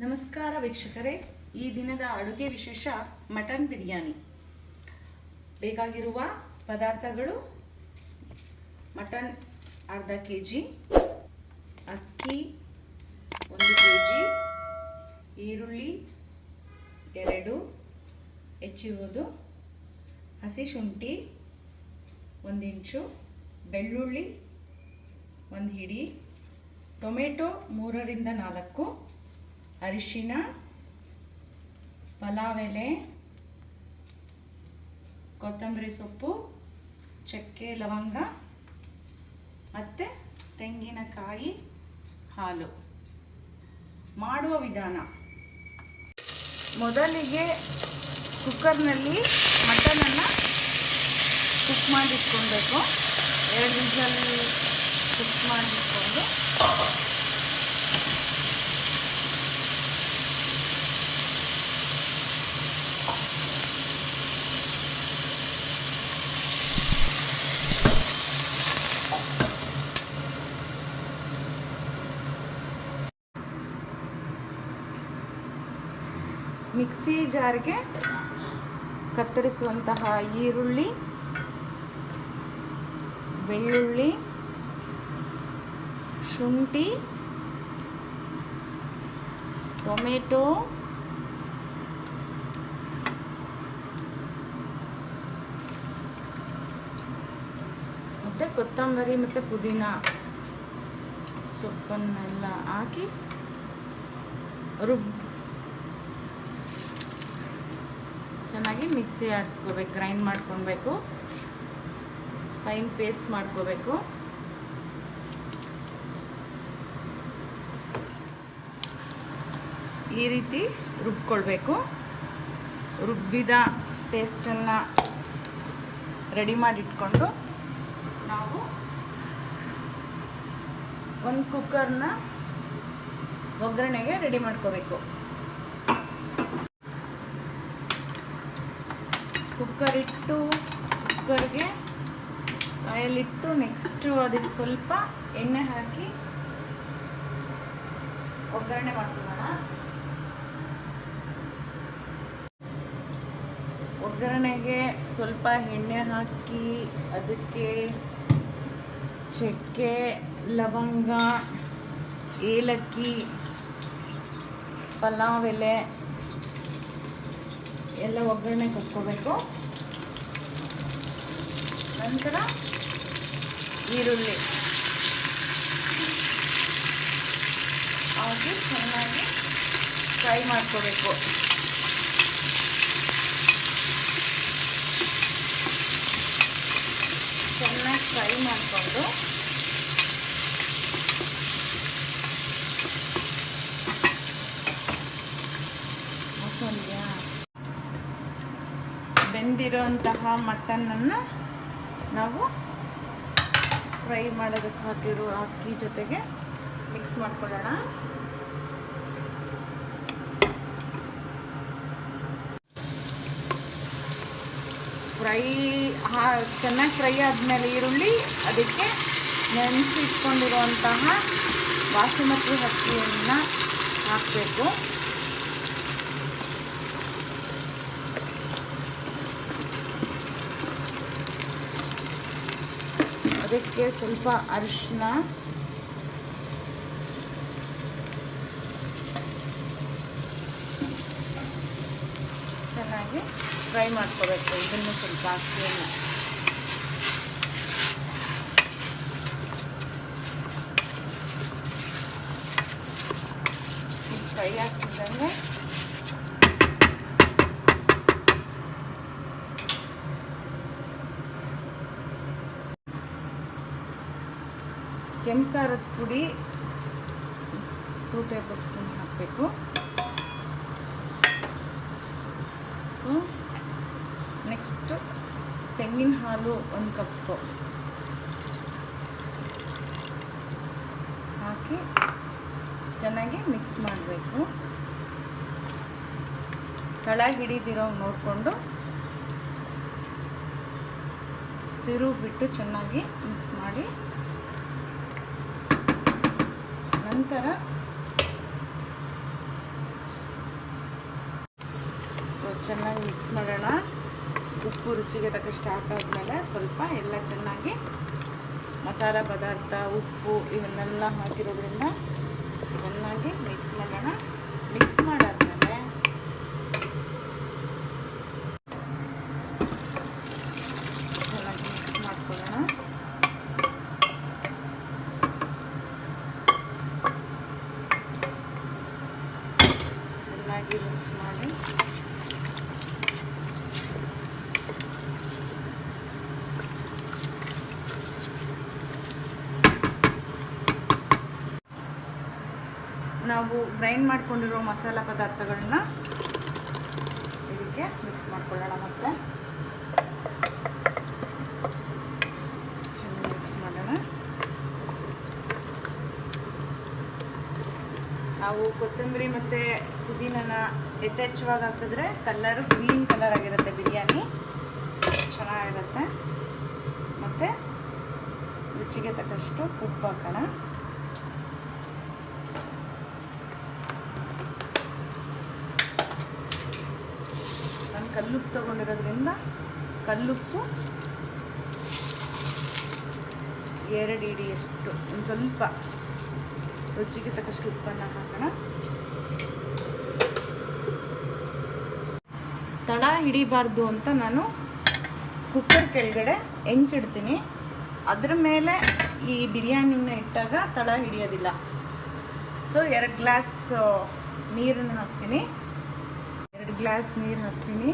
ನಮಸ್ಕಾರ ವೀಕ್ಷಕರೇ, ಈ ದಿನದ ಅಡುಗೆ ವಿಶೇಷ ಮಟನ್ ಬಿರಿಯಾನಿ. ಬೇಕಾಗಿರುವ ಪದಾರ್ಥಗಳು: ಮಟನ್ ಅರ್ಧ kg, ಅಕ್ಕಿ 1 kg, ಈರುಳ್ಳಿ 2 ಹೆಚ್ಚಿರುವುದು, ಹಸಿ ಶುಂಠಿ 1 ಇಂಚು, ಬೆಳ್ಳುಳ್ಳಿ 1 ಹಿಡಿ, ಟೊಮೆಟೊ 3 ರಿಂದ 4, ಅರಿಶಿನ, ಪಲಾವ್ ಎಲೆ, ಕೊತ್ತಂಬರಿ ಸೊಪ್ಪು, ಚಕ್ಕೆ ಲವಂಗ ಮತ್ತು ತೆಂಗಿನಕಾಯಿ, ಹಾಲು. ಮಾಡುವ ವಿಧಾನ: ಮೊದಲಿಗೆ ಕುಕ್ಕರ್ನಲ್ಲಿ ಮಟನನ್ನು ಕುಕ್ ಮಾಡಿಟ್ಕೊಳ್ಬೇಕು. 2 ವಿಷಲ್ ಕುಕ್ ಮಾಡಿಟ್ಕೊಂಡು ಮಿಕ್ಸಿ ಜಾರ್ಗೆ ಕತ್ತರಿಸುವಂತಹ ಈರುಳ್ಳಿ, ಬೆಳ್ಳುಳ್ಳಿ, ಶುಂಠಿ, ಟೊಮೆಟೊ, ಮತ್ತು ಕೊತ್ತಂಬರಿ ಮತ್ತು ಪುದೀನ ಸೊಪ್ಪನ್ನೆಲ್ಲ ಹಾಕಿ ಚೆನ್ನಾಗಿ ಮಿಕ್ಸಿ ಆಡಿಸ್ಕೋಬೇಕು, ಗ್ರೈಂಡ್ ಮಾಡ್ಕೊಳ್ಬೇಕು, ಫೈನ್ ಪೇಸ್ಟ್ ಮಾಡ್ಕೋಬೇಕು. ಈ ರೀತಿ ರುಬ್ಕೊಳ್ಬೇಕು. ರುಬ್ಬಿದ ಪೇಸ್ಟನ್ನು ರೆಡಿ ಮಾಡಿಟ್ಕೊಂಡು ನಾವು ಒಂದು ಕುಕ್ಕರ್ನ ಒಗ್ಗರಣೆಗೆ ರೆಡಿ ಮಾಡ್ಕೋಬೇಕು. ಕುಕ್ಕರ್ಗೆ ಆಯಲ್ಲಿಟ್ಟು ನೆಕ್ಸ್ಟು ಅದಕ್ಕೆ ಸ್ವಲ್ಪ ಎಣ್ಣೆ ಹಾಕಿ ಒಗ್ಗರಣೆ ಮಾಡ್ಕೊಳ್ಳೋಣ. ಒಗ್ಗರಣೆಗೆ ಸ್ವಲ್ಪ ಎಣ್ಣೆ ಹಾಕಿ ಅದಕ್ಕೆ ಚಕ್ಕೆ, ಲವಂಗ, ಏಲಕ್ಕಿ, ಪಲಾವ್ ಎಲೆ ಎಲ್ಲ ಒಗ್ಗರಣೆ ಕೊಟ್ಕೋಬೇಕು. ನಂತರ ಈರುಳ್ಳಿ ಹಾಕಿ ಚೆನ್ನಾಗಿ ಫ್ರೈ ಮಾಡ್ಕೋಬೇಕು. ಚೆನ್ನಾಗಿ ಫ್ರೈ ಮಾಡಿಕೊಂಡು ಬೆಂದಿರೋಂತಹ ಮಟನನ್ನು ನಾವು ಫ್ರೈ ಮಾಡೋದಕ್ಕೆ ಹಾಕಿರೋ ಅಕ್ಕಿ ಜೊತೆಗೆ ಮಿಕ್ಸ್ ಮಾಡ್ಕೊಳ್ಳೋಣ. ಚೆನ್ನಾಗಿ ಫ್ರೈ ಆದಮೇಲೆ ಈರುಳ್ಳಿ ಅದಕ್ಕೆ ನೆನೆಸಿಟ್ಕೊಂಡಿರುವಂತಹ ಬಾಸುಮತಿ ಅಕ್ಕಿಯನ್ನು ಹಾಕಬೇಕು. ಅದಕ್ಕೆ ಸ್ವಲ್ಪ ಅರಿಶಿನ, ಚೆನ್ನಾಗಿ ಫ್ರೈ ಮಾಡ್ಕೋಬೇಕು. ಇದನ್ನು ಸ್ವಲ್ಪ ಅಕ್ಕಿಯನ್ನು ಫ್ರೈ ಆಗ್ತಿದ್ದಂಗೆ ಕೆಂಪು ಖಾರದ ಪುಡಿ 2 ಟೇಬಲ್ ಸ್ಪೂನ್ ಹಾಕಬೇಕು. ಸೊ ನೆಕ್ಸ್ಟ್ ತೆಂಗಿನ ಹಾಲು 1 ಕಪ್ಪು ಹಾಕಿ ಚೆನ್ನಾಗಿ ಮಿಕ್ಸ್ ಮಾಡಬೇಕು. ತಳ ಹಿಡಿದಿರೋ ನೋಡಿಕೊಂಡು ತಿರುವು ಬಿಟ್ಟು ಚೆನ್ನಾಗಿ ಮಿಕ್ಸ್ ಮಾಡಿ ನಂತರ ಚೆನ್ನಾಗಿ ಮಿಕ್ಸ್ ಮಾಡೋಣ. ಉಪ್ಪು ರುಚಿಗೆ ತಕ್ಕಷ್ಟು ಹಾಕಾದ್ಮೇಲೆ ಸ್ವಲ್ಪ ಎಲ್ಲ ಚೆನ್ನಾಗಿ ಮಸಾಲ ಪದಾರ್ಥ, ಉಪ್ಪು ಇವನ್ನೆಲ್ಲ ಹಾಕಿರೋದ್ರಿಂದ ಚೆನ್ನಾಗಿ ಮಿಕ್ಸ್ ಮಾಡೋಣ. ಮಿಕ್ಸ್ ಮಾಡಾದ್ಮೇಲೆ ಚೆನ್ನಾಗಿ ಮಿಕ್ಸ್ ಮಾಡ್ಕೊಳ್ಳೋಣ. ಚೆನ್ನಾಗಿ ಮಿಕ್ಸ್ ಮಾಡಿ ನಾವು ಗ್ರೈಂಡ್ ಮಾಡ್ಕೊಂಡಿರೋ ಮಸಾಲ ಪದಾರ್ಥಗಳನ್ನ ಇದಕ್ಕೆ ಮಿಕ್ಸ್ ಮಾಡ್ಕೊಳ್ಳೋಣ. ಮತ್ತೆ ಚೆನ್ನಾಗಿ ಮಿಕ್ಸ್ ಮಾಡೋಣ. ನಾವು ಕೊತ್ತಂಬರಿ ಮತ್ತು ಪುದೀನನ ಯಥೇಚ್ಛವಾಗಿ ಹಾಕಿದ್ರೆ ಕಲರು ಗ್ರೀನ್ ಕಲರ್ ಆಗಿರುತ್ತೆ, ಬಿರಿಯಾನಿ ಚೆನ್ನಾಗಿರುತ್ತೆ. ಮತ್ತು ರುಚಿಗೆ ತಕ್ಕಷ್ಟು ಉಪ್ಪು ಹಾಕೋಣ. ನಾನು ಕಲ್ಲುಪ್ಪು ತೊಗೊಂಡಿರೋದ್ರಿಂದ ಕಲ್ಲುಪ್ಪು 2 ಹಿಡಿಯಷ್ಟು, ಒಂದು ಸ್ವಲ್ಪ ರುಚಿಗೆ ತಕ್ಕಷ್ಟು ಉಪ್ಪನ್ನು ಹಾಕೋಣ. ತಳ ಹಿಡಿಬಾರ್ದು ಅಂತ ನಾನು ಕುಕ್ಕರ್ ಕೆಳಗಡೆ ಹೆಂಚಿಡ್ತೀನಿ. ಅದ್ರ ಮೇಲೆ ಈ ಬಿರಿಯಾನಿನ ಇಟ್ಟಾಗ ತಳ ಹಿಡಿಯೋದಿಲ್ಲ. ಸೊ 2 ಗ್ಲಾಸ್ ನೀರನ್ನು ಹಾಕ್ತೀನಿ. 2 ಗ್ಲಾಸ್ ನೀರು ಹಾಕ್ತೀನಿ.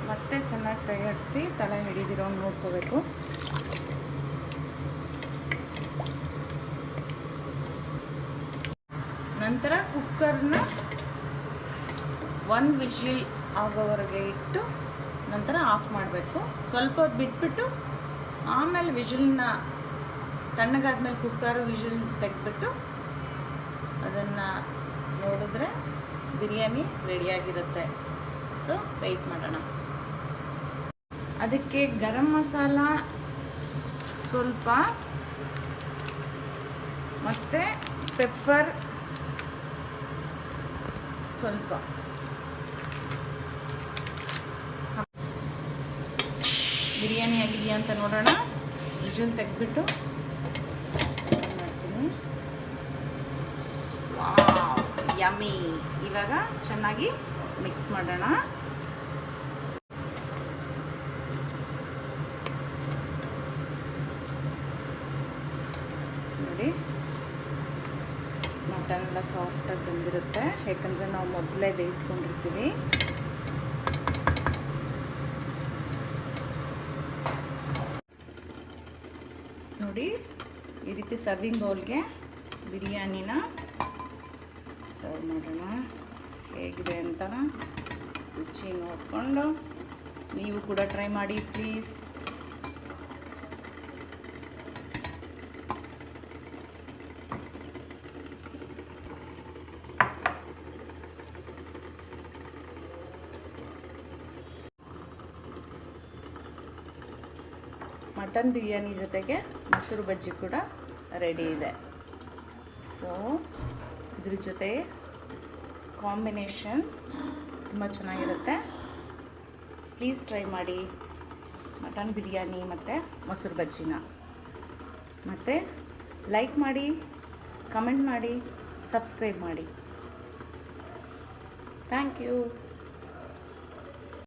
ಮತ್ತೆ ಚೆನ್ನಾಗಿ ಕೈ ಆಡಿಸಿ ತಳ ಹಿಡಿದಿರೋ ನೋಡ್ಕೋಬೇಕು. ನಂತರ ಕುಕ್ಕರ್ನ 1 ವಿಷಿಲ್ ಆಗೋವರೆಗೆ ಇಟ್ಟು ನಂತರ ಆಫ್ ಮಾಡಬೇಕು. ಸ್ವಲ್ಪ ಹೊತ್ತು ಬಿಟ್ಬಿಟ್ಟು ಆಮೇಲೆ ವಿಷಿಲ್ನ ತಣ್ಣಗಾದ್ಮೇಲೆ ಕುಕ್ಕರ್ ವಿಷಿಲ್ ತೆಗೆದ್ಬಿಟ್ಟು ಅದನ್ನು ನೋಡಿದ್ರೆ ಬಿರಿಯಾನಿ ರೆಡಿಯಾಗಿರುತ್ತೆ. ಸೊ ವೆಯ್ಟ್ ಮಾಡೋಣ. ಅದಕ್ಕೆ ಗರಂ ಮಸಾಲ ಸ್ವಲ್ಪ ಮತ್ತು ಪೆಪ್ಪರ್ ಸ್ವಲ್ಪ. ಬಿರಿಯಾನಿ ಆಗಿದೆಯಾ ಅಂತ ನೋಡೋಣ. ವಿಷಲ್ ತೆಗೆದ್ಬಿಟ್ಟು ಮಾಡ್ತೀನಿ. Wow, yummy. ಇವಾಗ ಚೆನ್ನಾಗಿ ಮಿಕ್ಸ್ ಮಾಡೋಣ. ನೋಡಿ, ಮಟನ್ ಎಲ್ಲ ಸಾಫ್ಟಾಗಿ ಬಂದಿರುತ್ತೆ, ಯಾಕಂದರೆ ನಾವು ಮೊದಲೇ ಬೇಯಿಸ್ಕೊಂಡಿರ್ತೀವಿ. ನೋಡಿ, ಈ ರೀತಿ ಸರ್ವಿಂಗ್ ಬೌಲ್ಗೆ ಬಿರಿಯಾನಿನ ಸರ್ವ್ ಮಾಡೋಣ. ಹೇಗಿದೆ ಅಂತ ರುಚಿ ನೋಡಿಕೊಂಡು ನೀವು ಕೂಡ ಟ್ರೈ ಮಾಡಿ ಪ್ಲೀಸ್. ಮಟನ್ ಬಿರಿಯಾನಿ ಜೊತೆಗೆ ಮೊಸರು ಬಜ್ಜಿ ಕೂಡ ರೆಡಿ ಇದೆ. ಸೊ ಇದ್ರ ಜೊತೆ ಕಾಂಬಿನೇಷನ್ ತುಂಬ ಚೆನ್ನಾಗಿರುತ್ತೆ. ಪ್ಲೀಸ್ ಟ್ರೈ ಮಾಡಿ ಮಟನ್ ಬಿರಿಯಾನಿ ಮತ್ತು ಮೊಸರು ಬಜ್ಜಿನ. ಮತ್ತು ಲೈಕ್ ಮಾಡಿ, ಕಮೆಂಟ್ ಮಾಡಿ, ಸಬ್ಸ್ಕ್ರೈಬ್ ಮಾಡಿ. Thank you.